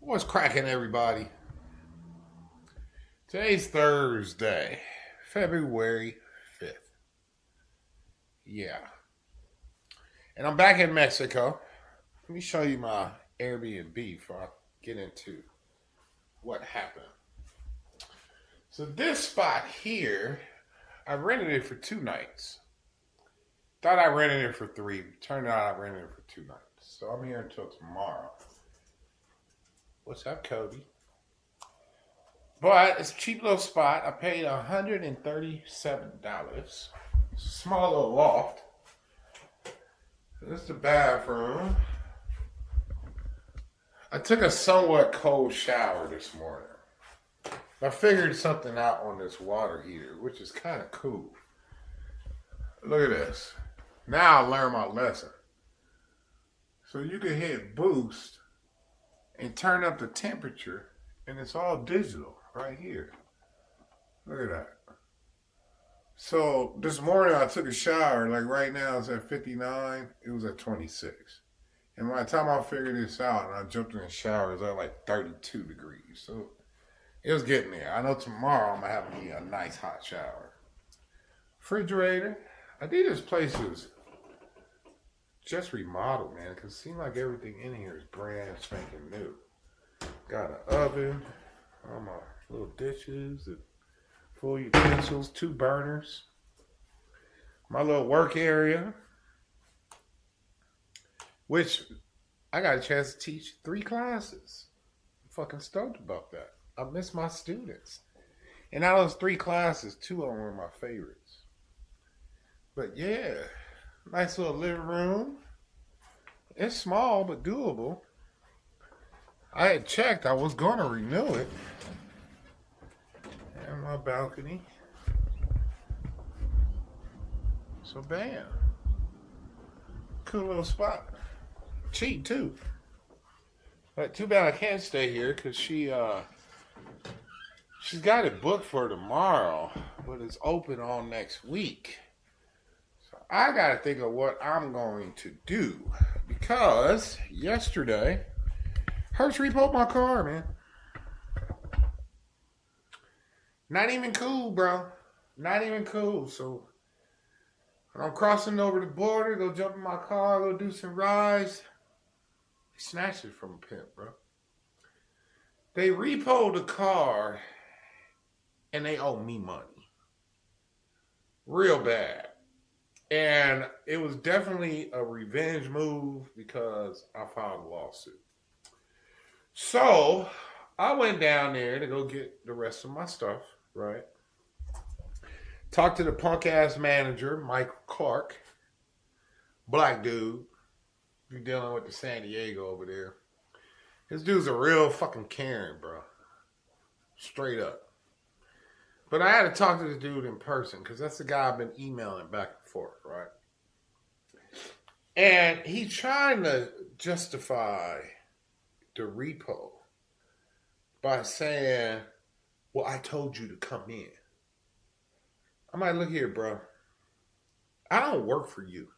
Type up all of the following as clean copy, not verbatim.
What's cracking, everybody? Today's Thursday, February 5th. Yeah. And I'm back in Mexico. Let me show you my Airbnb before I get into what happened. So this spot here, I rented it for 2 nights. Thought I rented it for 3. Turned out I rented it for 2 nights. So I'm here until tomorrow. What's up, Cody? But it's a cheap little spot. I paid $137. Small little loft. This is the bathroom. I took a somewhat cold shower this morning. I figured something out on this water heater, which is kind of cool. Look at this. Now I learned my lesson. So you can hit boost and turn up the temperature, and it's all digital right here. Look at that. So this morning I took a shower. Like right now it's at 59. It was at 26. And by the time I figured this out and I jumped in the shower, it was at like 32 degrees. So it was getting there. I know tomorrow I'm going to have me a nice hot shower. Refrigerator. I think this place is just remodeled, man, because it seems like everything in here is brand spanking new. Got an oven, all my little dishes, and full utensils, 2 burners. My little work area, which I got a chance to teach 3 classes. I'm fucking stoked about that. I miss my students. And out of those 3 classes, 2 of them were my favorites. But yeah, nice little living room. It's small but doable. I had checked. I was going to renew it. And my balcony. So bam. Cool little spot. Cheap too. But too bad I can't stay here because she's got it booked for tomorrow, but it's open all next week. I got to think of what I'm going to do because yesterday, Hertz Repod My Car, man. Not even cool, bro. Not even cool. So when I'm crossing over the border, go jump in my car, go do some rides. They snatched it from a pimp, bro. They repoed the car and they owe me money. Real bad. And it was definitely a revenge move because I filed a lawsuit. So I went down there to go get the rest of my stuff, right? Talked to the punk ass manager, Michael Clark. Black dude. You're dealing with the San Diego over there. This dude's a real fucking Karen, bro. Straight up. But I had to talk to this dude in person because that's the guy I've been emailing back and forth, right? And he's trying to justify the repo by saying, well, I told you to come in. I'm like, look here, bro. I don't work for you.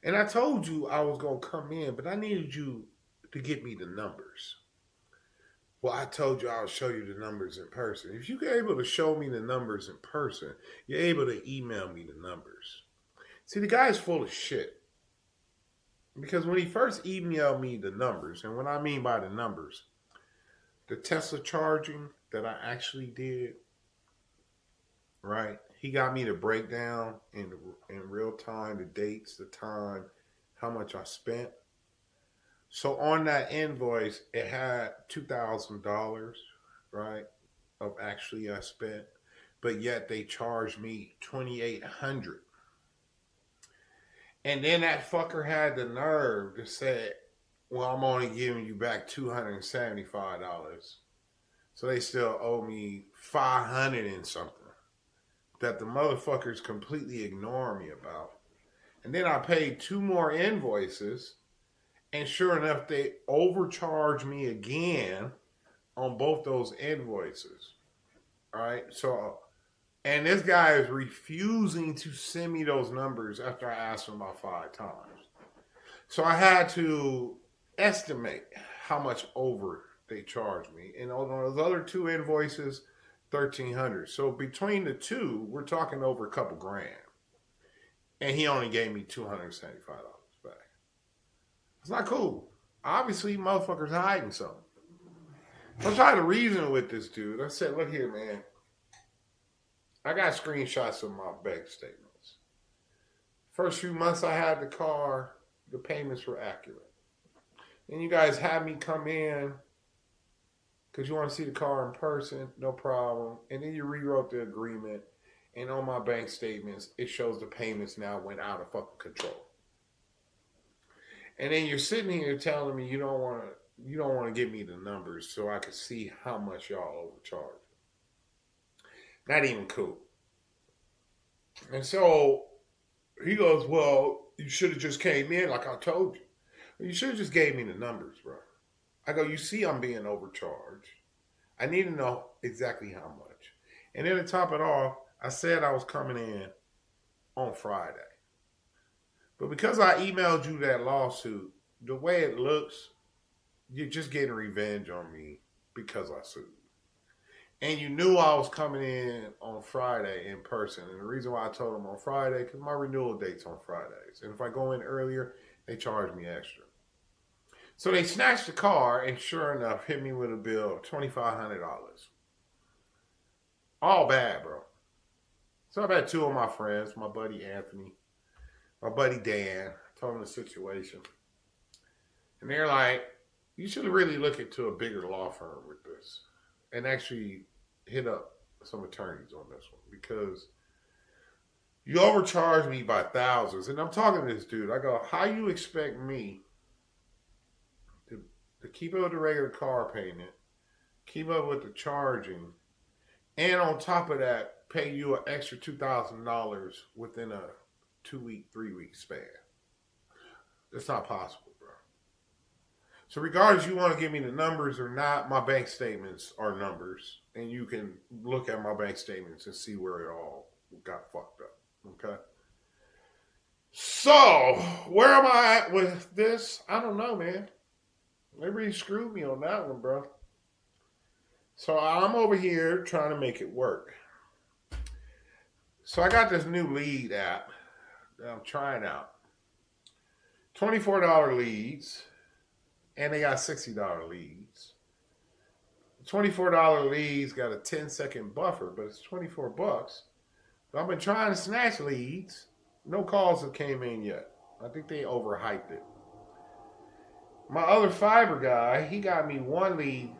And I told you I was going to come in, but I needed you to get me the numbers. Well, I told you I'll show you the numbers in person. If you're able to show me the numbers in person, you're able to email me the numbers. See, the guy's full of shit. Because when he first emailed me the numbers, and what I mean by the numbers, the Tesla charging that I actually did, right? He got me to break down in real time, the dates, the time, how much I spent. So on that invoice, it had $2,000, right, of actually I spent, but yet they charged me $2,800. And then that fucker had the nerve to say, well, I'm only giving you back $275. So they still owe me $500 and something that the motherfuckers completely ignore me about. And then I paid 2 more invoices. And sure enough, they overcharged me again on both those invoices. All right. So, and this guy is refusing to send me those numbers after I asked him about 5 times. So I had to estimate how much over they charged me. And on those other 2 invoices, $1,300. So between the 2, we're talking over a couple grand. And he only gave me $275 back. It's not cool. Obviously, motherfuckers hiding something. So I tried to reason with this dude. I said, look here, man. I got screenshots of my bank statements. First few months I had the car, the payments were accurate. And you guys had me come in because you want to see the car in person, no problem. And then you rewrote the agreement. And on my bank statements, it shows the payments now went out of fucking control. And then you're sitting here telling me you don't want to give me the numbers so I can see how much y'all overcharge. Not even cool. And so he goes, well, you should have just came in like I told you. You should have just gave me the numbers, bro. I go, you see I'm being overcharged. I need to know exactly how much. And then to top it off, I said I was coming in on Friday. But because I emailed you that lawsuit, the way it looks, you're just getting revenge on me because I sued. And you knew I was coming in on Friday in person. And the reason why I told them on Friday, because my renewal date's on Fridays. And if I go in earlier, they charge me extra. So they snatched the car and sure enough hit me with a bill of $2,500. All bad, bro. So I've had 2 of my friends, my buddy Anthony, my buddy Dan, told them the situation. And they're like, you should really look into a bigger law firm with this and actually hit up some attorneys on this one because you overcharged me by thousands. And I'm talking to this dude. I go, how you expect me to keep up with the regular car payment, keep up with the charging, and on top of that, pay you an extra $2,000 within a 2-week, 3-week span? That's not possible, bro. So regardless you want to give me the numbers or not, my bank statements are numbers. And you can look at my bank statements and see where it all got fucked up. Okay? So, where am I at with this? I don't know, man. They really screwed me on that one, bro. So I'm over here trying to make it work. So I got this new lead app that I'm trying out. $24 leads. And they got $60 leads. $24 leads got a 10-second buffer, but it's $24. So I've been trying to snatch leads. No calls have came in yet. I think they overhyped it. My other fiber guy, he got me 1 lead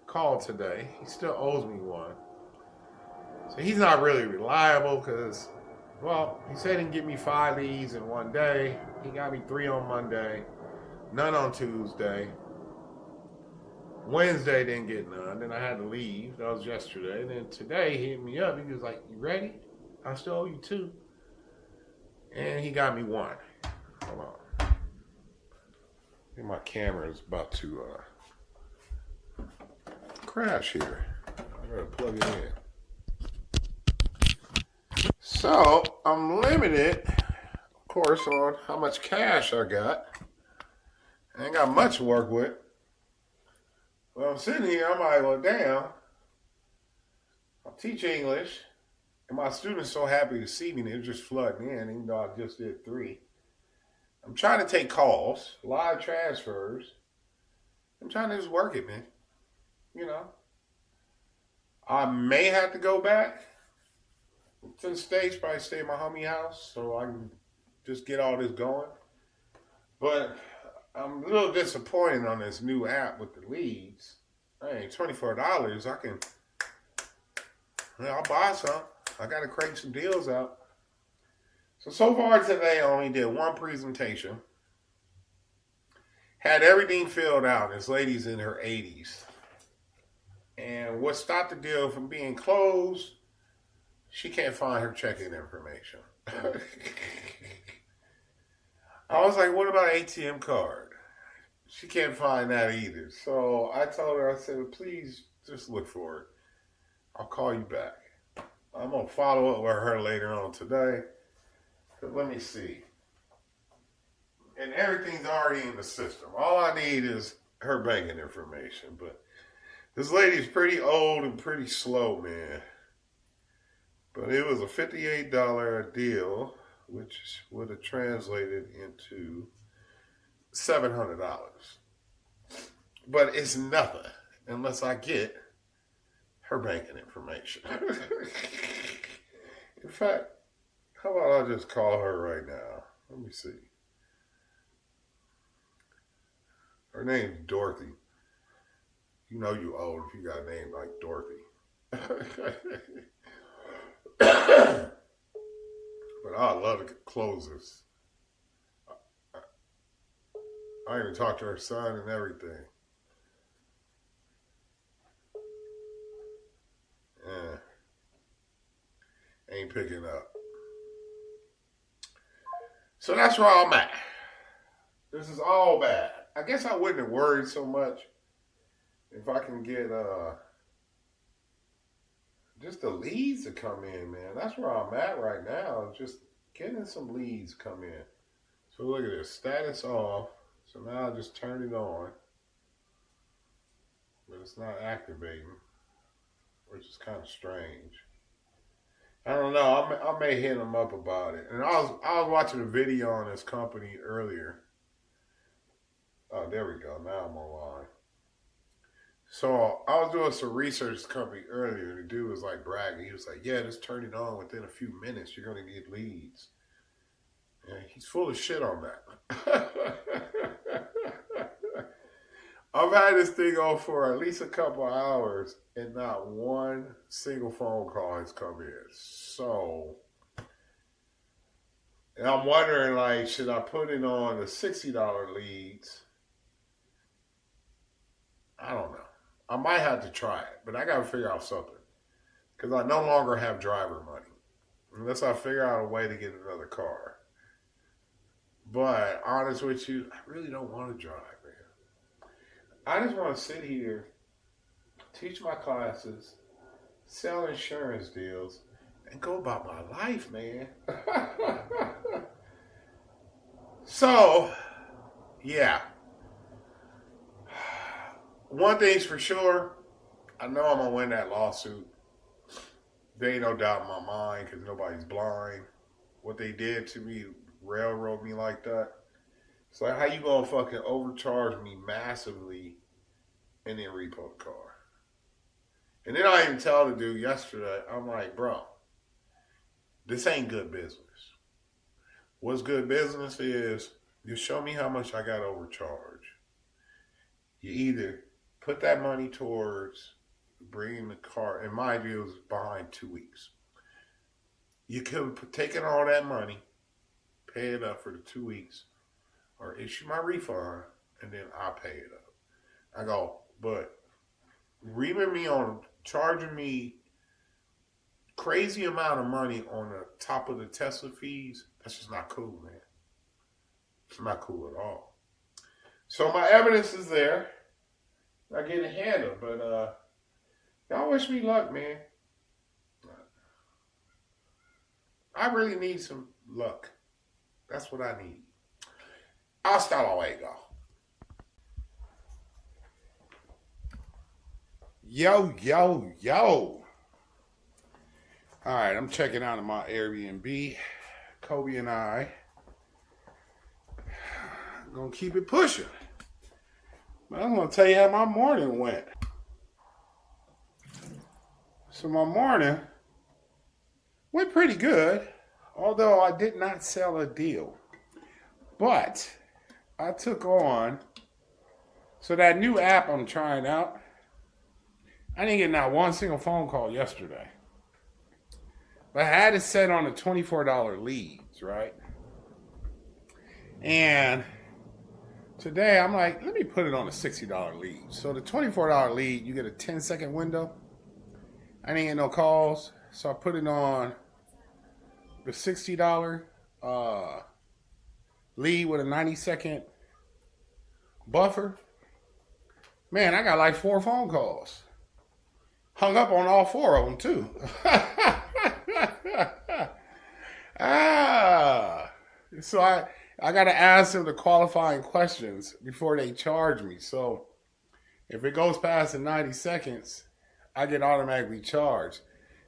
call today. He still owes me 1. So he's not really reliable because, well, he said he can get me 5 leads in 1 day. He got me 3 on Monday. None on Tuesday. Wednesday didn't get none. Then I had to leave. That was yesterday. And then today he hit me up. He was like, you ready? I still owe you 2. And he got me 1. Hold on. I think my camera is about to crash here. I gotta plug it in. So I'm limited, of course, on how much cash I got. I ain't got much to work with. Well, I'm sitting here, I'm like, well, damn. I teach English, and my students so happy to see me, they're just flooding in, even though I just did 3. I'm trying to take calls, live transfers. I'm trying to just work it, man. You know. I may have to go back to the States, probably stay at my homie house, so I can just get all this going. But I'm a little disappointed on this new app with the leads. Hey, $24, I can, I'll buy some. I got to crank some deals out. So far today, I only did 1 presentation. Had everything filled out. This lady's in her 80s. And what stopped the deal from being closed, she can't find her checking information. I was like, what about an ATM card? She can't find that either. So I told her, I said, please just look for it. I'll call you back. I'm going to follow up with her later on today. But let me see. And everything's already in the system. All I need is her banking information. But this lady's pretty old and pretty slow, man. But it was a $58 deal, which would have translated into $700. But it's nothing unless I get her banking information. In fact, how about I just call her right now? Let me see. Her name's Dorothy. You know you old if you got a name like Dorothy. But I love to close this. I even talked to her son and everything. Ain't picking up. So that's where I'm at. This is all bad. I guess I wouldn't have worried so much if I can get just the leads to come in, man. That's where I'm at right now. Just getting some leads come in. So look at this. Status off. So now I just turn it on. But it's not activating, which is kind of strange. I don't know. I may hit them up about it. And I was watching a video on this company earlier. Oh, there we go. Now I'm online. So I was doing some research this company earlier. The dude was like bragging. He was like, yeah, just turn it on. Within a few minutes, you're going to get leads. And he's full of shit on that. I've had this thing on for at least a couple of hours and not one single phone call has come in. So, and I'm wondering, like, should I put it on the $60 leads? I don't know. I might have to try it, but I got to figure out something. Because I no longer have driver money. Unless I figure out a way to get another car. But, honest with you, I really don't want to drive, man. I just want to sit here, teach my classes, sell insurance deals, and go about my life, man. So, yeah. One thing's for sure, I know I'm going to win that lawsuit. There ain't no doubt in my mind because nobody's blind. What they did to me, railroad me like that. It's like, how you going to fucking overcharge me massively and then repo the car? And then I even tell the dude yesterday, I'm like, bro, this ain't good business. What's good business is you show me how much I got overcharged. You either put that money towards bringing the car, and my deal is behind 2 weeks. You could have taken all that money, pay it up for the 2 weeks, or issue my refund, and then I'll pay it up. I go, but reaming me on charging me crazy amount of money on the top of the Tesla fees, that's just not cool, man. It's not cool at all. So my evidence is there. I get it handled, but y'all wish me luck, man. I really need some luck. That's what I need. Hasta luego. Yo, yo, yo. All right, I'm checking out of my Airbnb. Kobe and I are going to keep it pushing. But I'm going to tell you how my morning went. So my morning went pretty good, although I did not sell a deal. But I took on, so that new app I'm trying out, I didn't get not one single phone call yesterday. But I had it set on the $24 leads, right? And today I'm like, let me put it on a $60 lead. So the $24 lead, you get a 10-second window. I didn't get no calls, so I put it on the $60 lead with a 90-second buffer. Man, I got like 4 phone calls. Hung up on all 4 of them, too. So I got to ask them the qualifying questions before they charge me. So If it goes past the 90 seconds, I get automatically charged.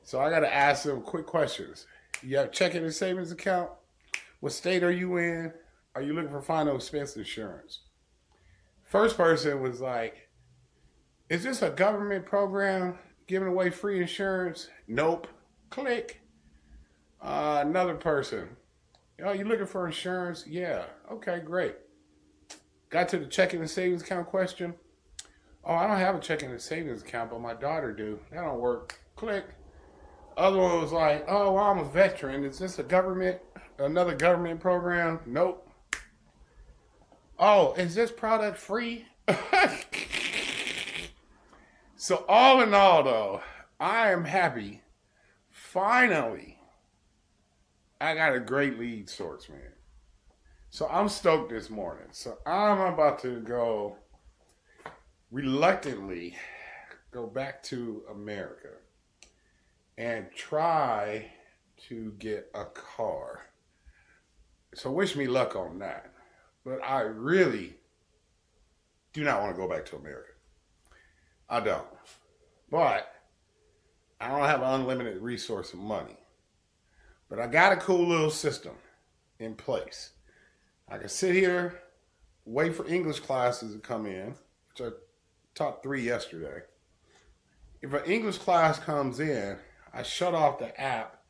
So I got to ask them quick questions. You have checking and savings account? What state are you in? Are you looking for final expense insurance? First person was like, is this a government program giving away free insurance? Nope. Click. Another person. Oh, you looking for insurance? Yeah. Okay, great. Got to the checking and savings account question. Oh, I don't have a checking and savings account, but my daughter do. That don't work. Click. Other one was like, oh, well, I'm a veteran. Is this another government program? Nope. Oh, is this product free? So all in all, though, I am happy. Finally, I got a great lead source, man. So I'm stoked this morning. So I'm about to go reluctantly go back to America and try to get a car. So wish me luck on that. But I really do not want to go back to America. I don't. But I don't have an unlimited resource of money. But I got a cool little system in place. I can sit here, wait for English classes to come in, which I taught 3 yesterday. If an English class comes in, I shut off the app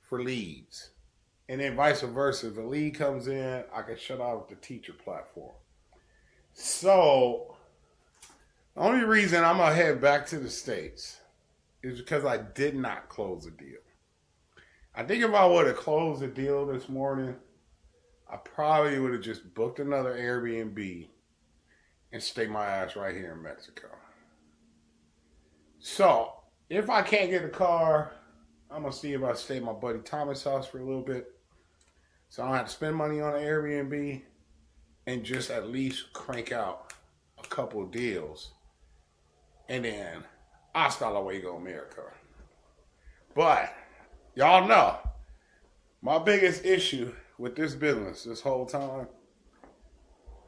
for leads. And then vice versa. If a lead comes in, I can shut off the teacher platform. So, the only reason I'm going to head back to the States is because I did not close a deal. I think if I would have closed a deal this morning, I probably would have just booked another Airbnb and stayed my ass right here in Mexico. So, if I can't get a car, I'm going to see if I stay at my buddy Thomas' house for a little bit. So I don't have to spend money on an Airbnb and just at least crank out a couple of deals. And then, hasta luego, America. But, y'all know, my biggest issue with this business this whole time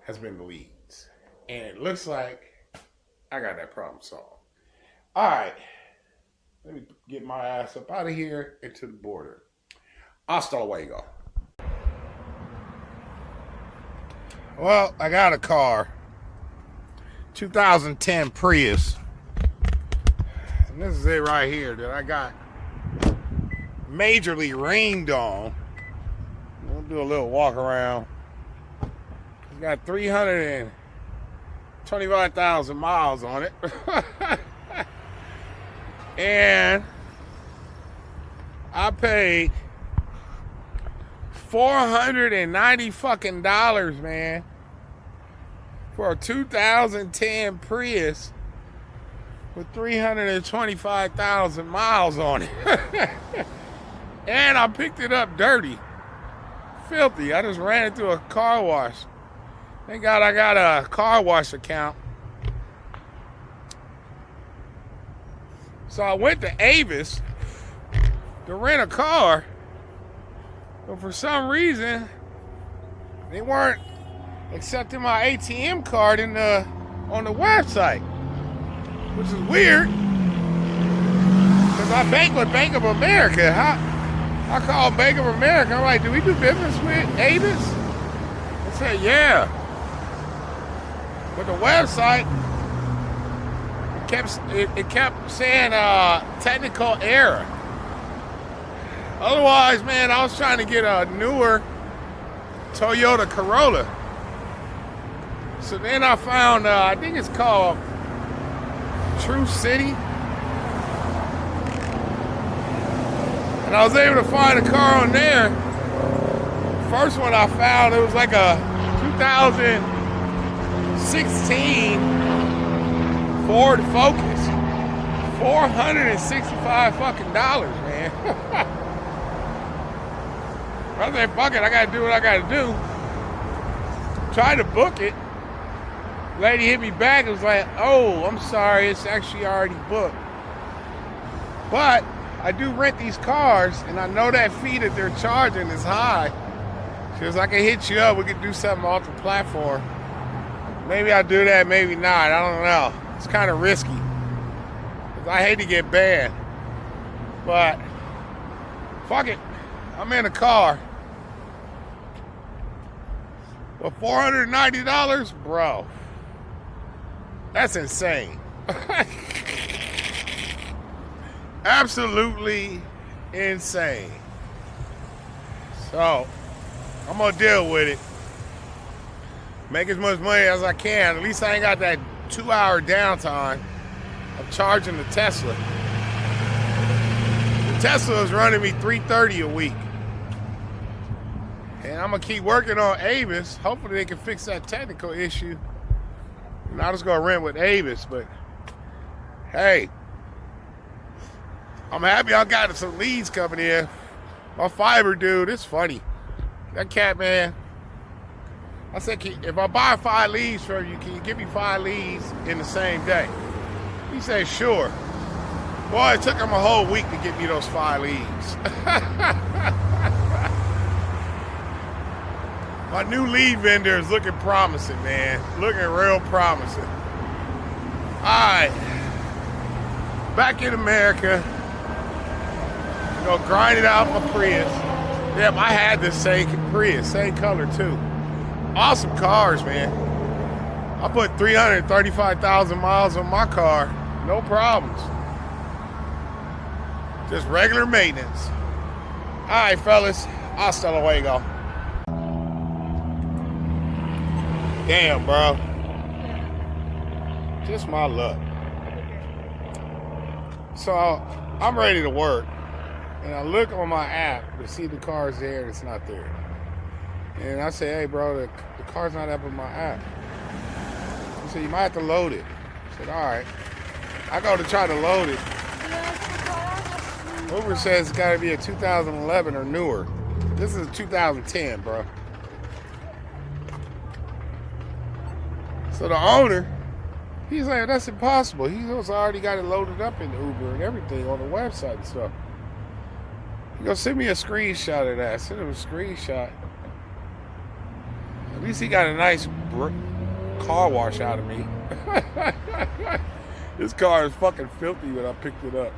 has been the leads. And it looks like I got that problem solved. All right. Let me get my ass up out of here and to the border. Hasta luego. Well, I got a car. 2010 Prius. And this is it right here that I got majorly rained on. We'll do a little walk around. It's got 325,000 miles on it. And I paid $490 fucking dollars, man, for a 2010 Prius with 325,000 miles on it. And I picked it up dirty, filthy. I just ran it through a car wash. Thank God I got a car wash account. So I went to Avis to rent a car, but for some reason, they weren't accepting my ATM card on the website, which is weird, because I bank with Bank of America. I called Bank of America. I'm like, do we do business with Avis? They said, yeah. But the website, it kept saying technical error. Otherwise, man, I was trying to get a newer Toyota Corolla. So then I found, I think it's called True City. And I was able to find a car on there. First one I found, it was like a 2016 Ford Focus. $465 fucking dollars, man. I said, fuck it, I gotta do what I gotta do. Tried to book it. Lady hit me back and was like, oh, I'm sorry, it's actually already booked. But I do rent these cars, and I know that fee that they're charging is high. She goes, I can hit you up, we can do something off the platform. Maybe I'll do that, maybe not. I don't know. It's kind of risky. 'Cause I hate to get banned. But, fuck it. I'm in a car. For $490? Bro. That's insane. Absolutely insane. So, I'm gonna deal with it. Make as much money as I can. At least I ain't got that 2-hour downtime of charging the Tesla. The Tesla is running me $330 a week. And I'm gonna keep working on Avis. Hopefully they can fix that technical issue. And I'm just gonna rent with Avis, but hey, I'm happy I got some leads coming in. My fiber dude, it's funny. That cat, man. I said, if I buy 5 leads from you, can you give me 5 leads in the same day? He said, sure. Boy, it took him a whole week to get me those 5 leads. My new lead vendor is looking promising, man. Looking real promising. All right. Back in America. Grind it out my Prius. Damn, I had this same Prius, same color too. Awesome cars, man. I put 335,000 miles on my car, no problems. Just regular maintenance. All right, fellas, hasta luego. Damn, bro. Just my luck. So I'm ready to work. And I look on my app to see the car's there and it's not there. And I say, hey bro, the car's not up on my app. He said, you might have to load it. I said, all right. I go to try to load it. Uber says it's gotta be a 2011 or newer. This is a 2010, bro. So the owner, he's like, that's impossible. He's already got it loaded up in Uber and everything on the website and stuff. He goes, send me a screenshot of that. I sent him a screenshot. At least he got a nice car wash out of me. This car is fucking filthy when I picked it up.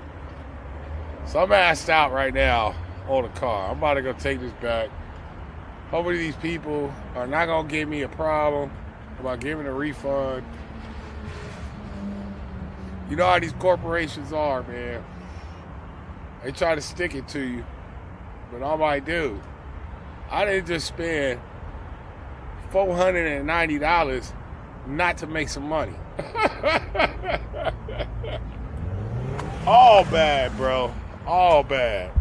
So I'm assed out right now on the car. I'm about to go take this back. Hopefully these people are not going to give me a problem about giving a refund. You know how these corporations are, man. They try to stick it to you. But all I do, I didn't just spend $490 not to make some money. All bad, bro. All bad.